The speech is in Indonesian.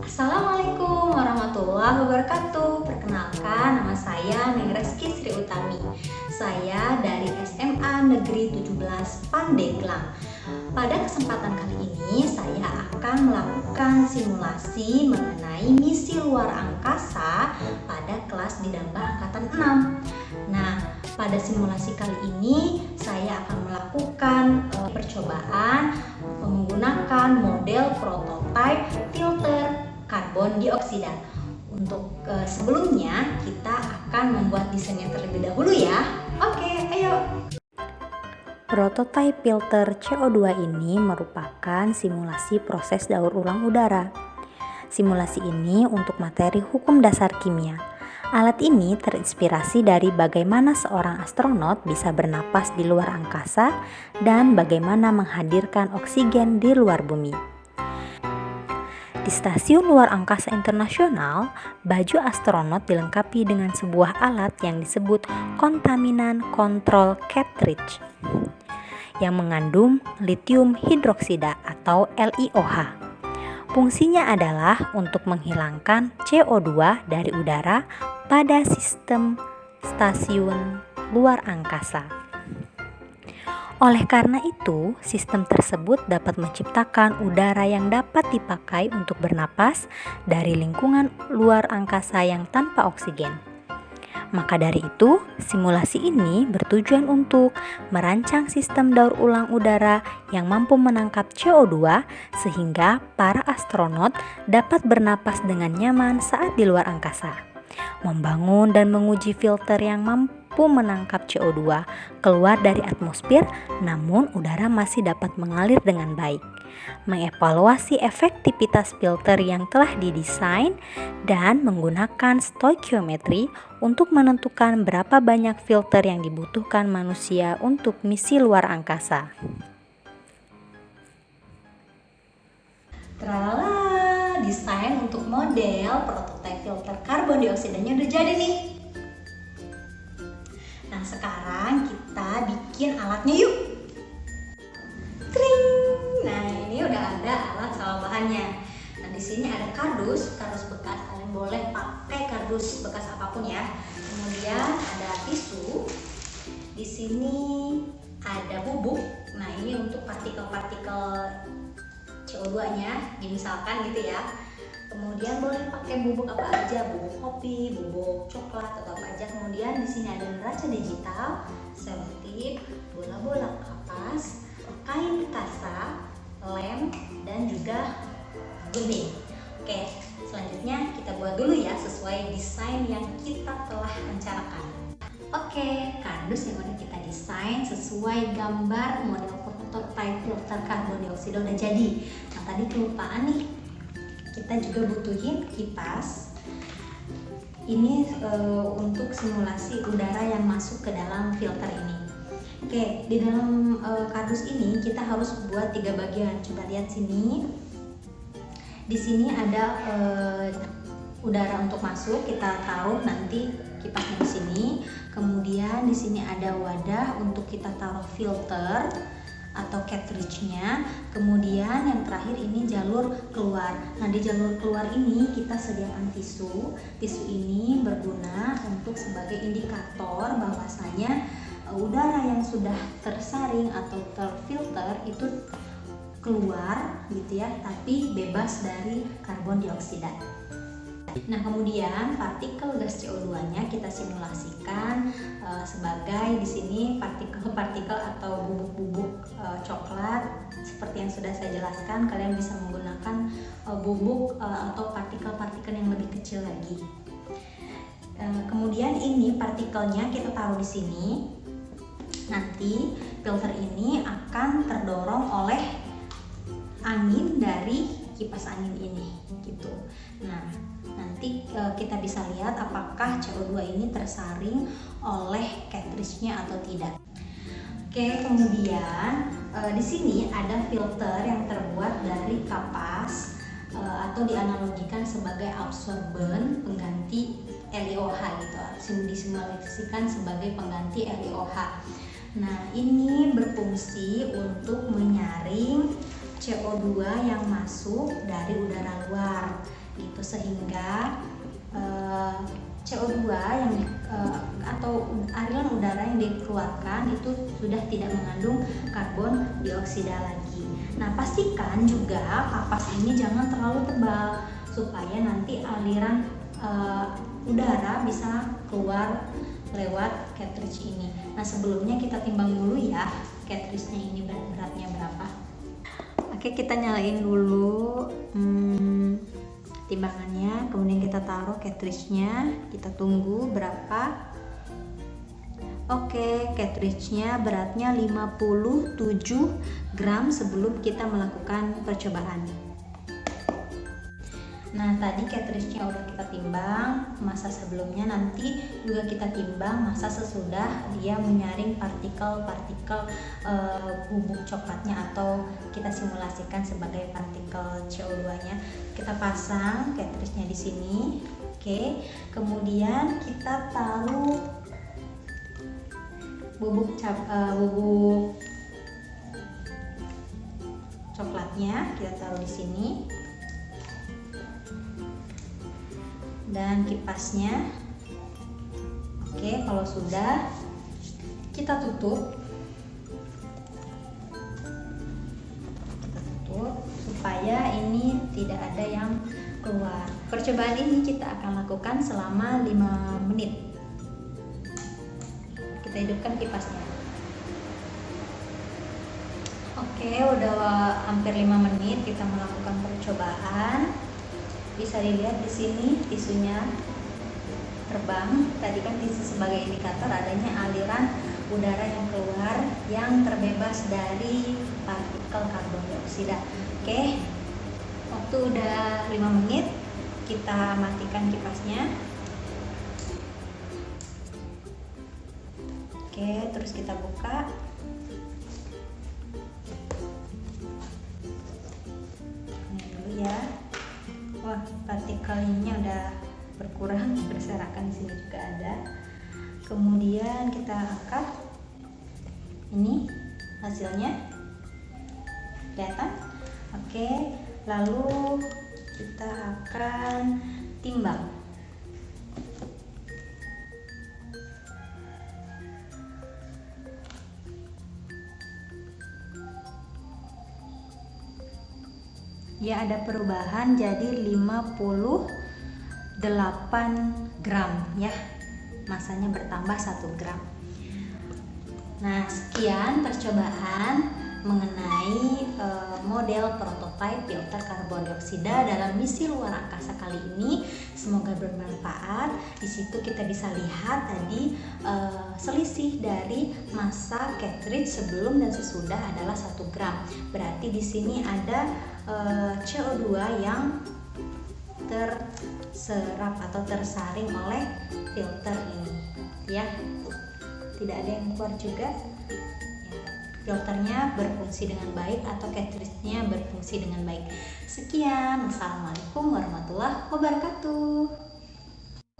Assalamualaikum warahmatullahi wabarakatuh. Perkenalkan, nama saya Neng Reski Sri Utami. Saya dari SMA Negeri 17 Pandeglang. Pada kesempatan kali ini saya akan melakukan simulasi mengenai misi luar angkasa pada kelas Didamba angkatan 6. Nah, pada simulasi kali ini saya akan melakukan percobaan menggunakan model prototipe filter karbon dioksida. Untuk sebelumnya kita akan membuat desainnya terlebih dahulu ya. Oke, ayo. Prototipe filter CO2 ini merupakan simulasi proses daur ulang udara. Simulasi ini untuk materi hukum dasar kimia. Alat ini terinspirasi dari bagaimana seorang astronot bisa bernapas di luar angkasa dan bagaimana menghadirkan oksigen di luar bumi. Di Stasiun Luar Angkasa Internasional, baju astronot dilengkapi dengan sebuah alat yang disebut Contaminant Control Cartridge yang mengandung lithium hidroksida atau LiOH. Fungsinya adalah untuk menghilangkan CO2 dari udara pada sistem stasiun luar angkasa. Oleh karena itu, sistem tersebut dapat menciptakan udara yang dapat dipakai untuk bernapas dari lingkungan luar angkasa yang tanpa oksigen. Maka dari itu, simulasi ini bertujuan untuk merancang sistem daur ulang udara yang mampu menangkap CO2 sehingga para astronot dapat bernapas dengan nyaman saat di luar angkasa. Membangun dan menguji filter yang mampu menangkap CO2 keluar dari atmosfer, namun udara masih dapat mengalir dengan baik. Mengevaluasi efektivitas filter yang telah didesain dan menggunakan stoikiometri untuk menentukan berapa banyak filter yang dibutuhkan manusia untuk misi luar angkasa. Tralala, desain untuk model prototipe filter karbon dioksidanya udah jadi nih. Nah, sekarang kita bikin alatnya yuk. Tring. Nah, ini udah ada alat sama bahannya. Nah, di sini ada kardus bekas. Kalian boleh pakai kardus bekas apapun ya. Kemudian ada tisu. Di sini ada bubuk. Nah, ini untuk partikel-partikel CO2-nya, misalkan gitu ya. Kemudian boleh pakai bubuk apa aja, bubuk kopi, bubuk coklat atau apa aja. Kemudian di sini ada neraca digital, selotip, bola-bola kapas, kain kasa, lem, dan juga gunting. Oke, selanjutnya kita buat dulu ya sesuai desain yang kita telah rencanakan. Oke, kardus yang udah kita desain sesuai gambar model prototipe filter karbon dioksida udah jadi. Nah, tadi kelupaan nih, kita juga butuhin kipas. Ini untuk simulasi udara yang masuk ke dalam filter ini. Oke, di dalam kardus ini kita harus buat 3 bagian. Coba lihat sini. Di sini ada udara untuk masuk, kita taruh nanti kipasnya di sini. Kemudian di sini ada wadah untuk kita taruh filter atau cartridge-nya. Kemudian yang terakhir ini jalur keluar. Nah, di jalur keluar ini kita sediakan tisu. Tisu ini berguna untuk sebagai indikator bahwasanya udara yang sudah tersaring atau terfilter itu keluar gitu ya, tapi bebas dari karbon dioksida. Nah, kemudian partikel gas CO2-nya kita simulasikan sebagai di sini partikel-partikel atau bubuk-bubuk coklat. Seperti yang sudah saya jelaskan, kalian bisa menggunakan bubuk atau partikel-partikel yang lebih kecil lagi. Kemudian ini partikelnya kita taruh di sini. Nanti filter ini akan terdorong oleh angin dari kipas angin ini gitu. Nah, nanti kita bisa lihat apakah CO2 ini tersaring oleh cartridge-nya atau tidak. Oke, kemudian di sini ada filter yang terbuat dari kapas atau dianalogikan sebagai absorben pengganti LiOH gitu. Disimulasikan sebagai pengganti LiOH. Nah, ini berfungsi untuk menyaring CO2 yang masuk dari udara luar. gitu, sehingga CO2 yang atau aliran udara yang dikeluarkan itu sudah tidak mengandung karbon dioksida lagi. Nah, pastikan juga kapas ini jangan terlalu tebal supaya nanti aliran udara bisa keluar lewat cartridge ini. Nah, sebelumnya kita timbang dulu ya cartridge-nya ini beratnya berapa. Oke, kita nyalain dulu timbangannya, kemudian kita taruh cartridge-nya, kita tunggu berapa. Oke, cartridge-nya beratnya 57 gram sebelum kita melakukan percobaan. Nah, tadi cartridge-nya udah kita timbang masa sebelumnya, nanti juga kita timbang masa sesudah dia menyaring partikel-partikel bubuk coklatnya atau kita simulasikan sebagai partikel CO2-nya. Kita pasang cartridge-nya di sini. Oke, kemudian kita taruh bubuk coklatnya, kita taruh di sini. Dan kipasnya. Oke, kalau sudah kita tutup supaya ini tidak ada yang keluar. Percobaan ini kita akan lakukan selama 5 menit. Kita hidupkan kipasnya. Oke, udah hampir 5 menit kita melakukan percobaan. Bisa dilihat di sini tisunya terbang. Tadi kan tisu sebagai indikator adanya aliran udara yang keluar yang terbebas dari partikel karbon dioksida. Oke, waktu udah 5 menit, kita matikan kipasnya. Oke, terus kita buka. Ini dulu ya. Wah, partikelnya udah berkurang, berserakan di sini juga ada. Kemudian kita angkat. Ini hasilnya kelihatan. Oke, lalu kita akan timbang. Ya, ada perubahan jadi 58 gram ya, masanya bertambah 1 gram. Nah, sekian percobaan mengenai model prototipe filter karbon dioksida dalam misi luar angkasa kali ini. Semoga bermanfaat. Di situ kita bisa lihat tadi selisih dari massa cartridge sebelum dan sesudah adalah 1 gram. Berarti di sini ada CO2 yang terserap atau tersaring oleh filter ini ya, tidak ada yang keluar juga. Filternya berfungsi dengan baik atau cartridge-nya berfungsi dengan baik. Sekian, wassalamualaikum warahmatullahi wabarakatuh.